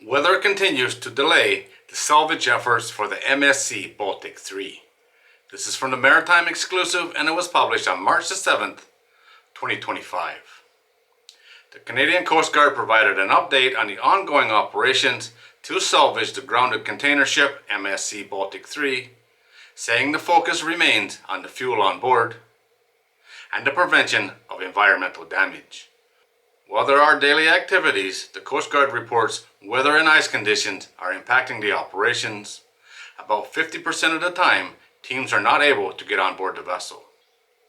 Weather continues to delay the salvage efforts for the MSC Baltic 3. This is from the Maritime Exclusive and it was published on March the 7th, 2025. The Canadian Coast Guard provided an update on the ongoing operations to salvage the grounded container ship MSC Baltic 3, saying the focus remains on the fuel on board and the prevention of environmental damage. While there are daily activities, the Coast Guard reports weather and ice conditions are impacting the operations. About 50% of the time, teams are not able to get on board the vessel.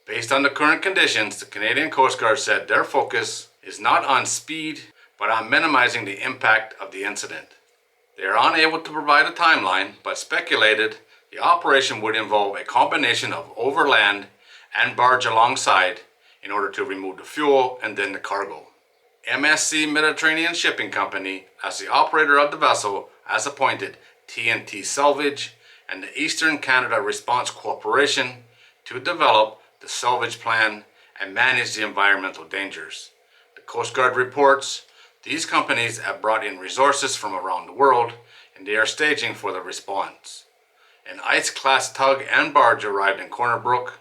Based on the current conditions, the Canadian Coast Guard said their focus is not on speed, but on minimizing the impact of the incident. They are unable to provide a timeline, but speculated the operation would involve a combination of overland and barge alongside in order to remove the fuel and then the cargo. MSC Mediterranean Shipping Company, as the operator of the vessel, has appointed TNT Salvage and the Eastern Canada Response Corporation to develop the salvage plan and manage the environmental dangers. The Coast Guard reports these companies have brought in resources from around the world and they are staging for the response. An ice-class tug and barge arrived in Corner Brook,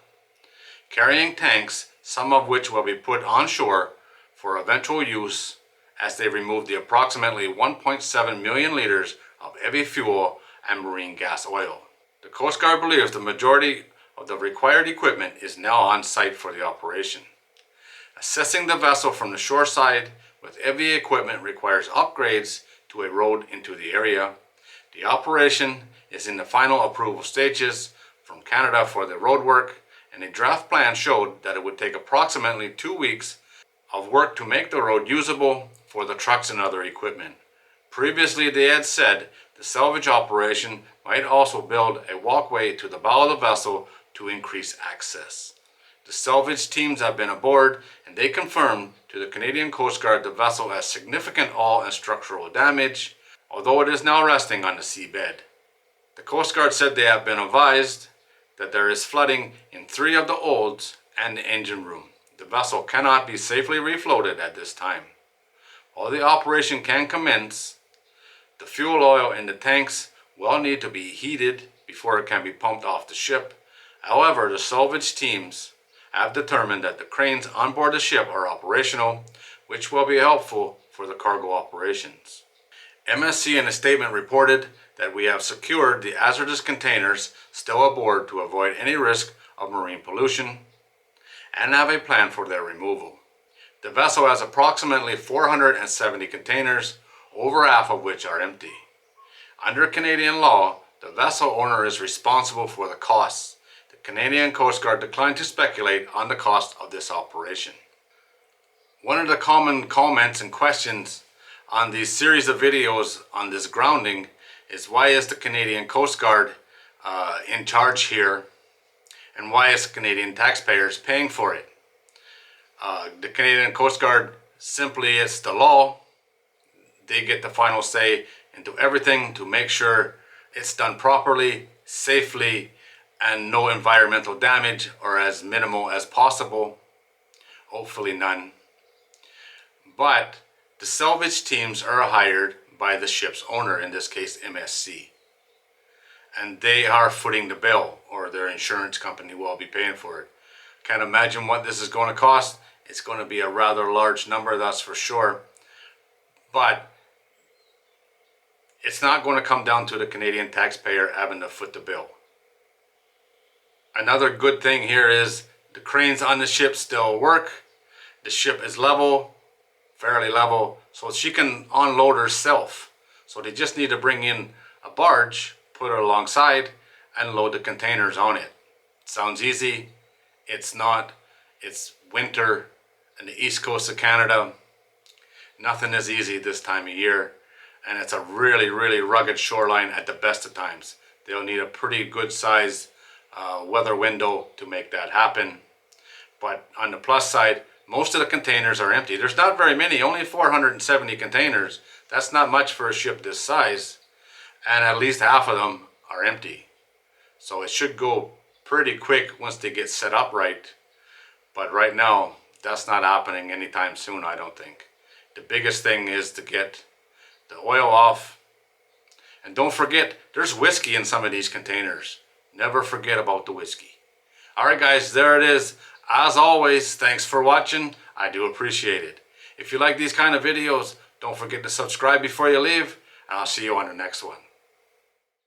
carrying tanks, some of which will be put on shore for eventual use as they remove the approximately 1.7 million liters of heavy fuel and marine gas oil. The Coast Guard believes the majority of the required equipment is now on site for the operation. Assessing the vessel from the shore side with heavy equipment requires upgrades to a road into the area. The operation is in the final approval stages from Canada for the road work, and a draft plan showed that it would take approximately 2 weeks of work to make the road usable for the trucks and other equipment. Previously they had said the salvage operation might also build a walkway to the bow of the vessel to increase access. The salvage teams have been aboard and they confirmed to the Canadian Coast Guard the vessel has significant hull and structural damage, although it is now resting on the seabed. The Coast Guard said they have been advised that there is flooding in 3 of the holds and the engine room. The vessel cannot be safely refloated at this time. While the operation can commence, the fuel oil in the tanks will need to be heated before it can be pumped off the ship. However, the salvage teams have determined that the cranes on board the ship are operational, which will be helpful for the cargo operations. MSC in a statement reported that we have secured the hazardous containers still aboard to avoid any risk of marine pollution and have a plan for their removal. The vessel has approximately 470 containers, over half of which are empty. Under Canadian law, the vessel owner is responsible for the costs. The Canadian Coast Guard declined to speculate on the cost of this operation. One of the common comments and questions on these series of videos on this grounding is why is the Canadian Coast Guard in charge here, and why is Canadian taxpayers paying for it? The Canadian Coast Guard simply, it's the law. They get the final say into everything to make sure it's done properly, safely, and no environmental damage, or as minimal as possible. Hopefully none. But the salvage teams are hired by the ship's owner, in this case MSC. And they are footing the bill, or their insurance company will be paying for it. Can't imagine what this is going to cost. It's going to be a rather large number, that's for sure. But it's not going to come down to the Canadian taxpayer having to foot the bill. Another good thing here is the cranes on the ship still work. The ship is level, fairly level, so she can unload herself. So they just need to bring in a barge, put it alongside, and load the containers on it. Sounds easy. It's not. It's winter on the east coast of Canada. Nothing is easy this time of year, and it's a really, really rugged shoreline at the best of times. They'll need a pretty good size weather window to make that happen. But on the plus side, most of the containers are empty. There's not very many, only 470 containers. That's not much for a ship this size, and at least half of them are empty. So it should go pretty quick once they get set up right. But right now, that's not happening anytime soon, I don't think. The biggest thing is to get the oil off. And don't forget, there's whiskey in some of these containers. Never forget about the whiskey. Alright guys, there it is. As always, thanks for watching. I do appreciate it. If you like these kind of videos, don't forget to subscribe before you leave, and I'll see you on the next one.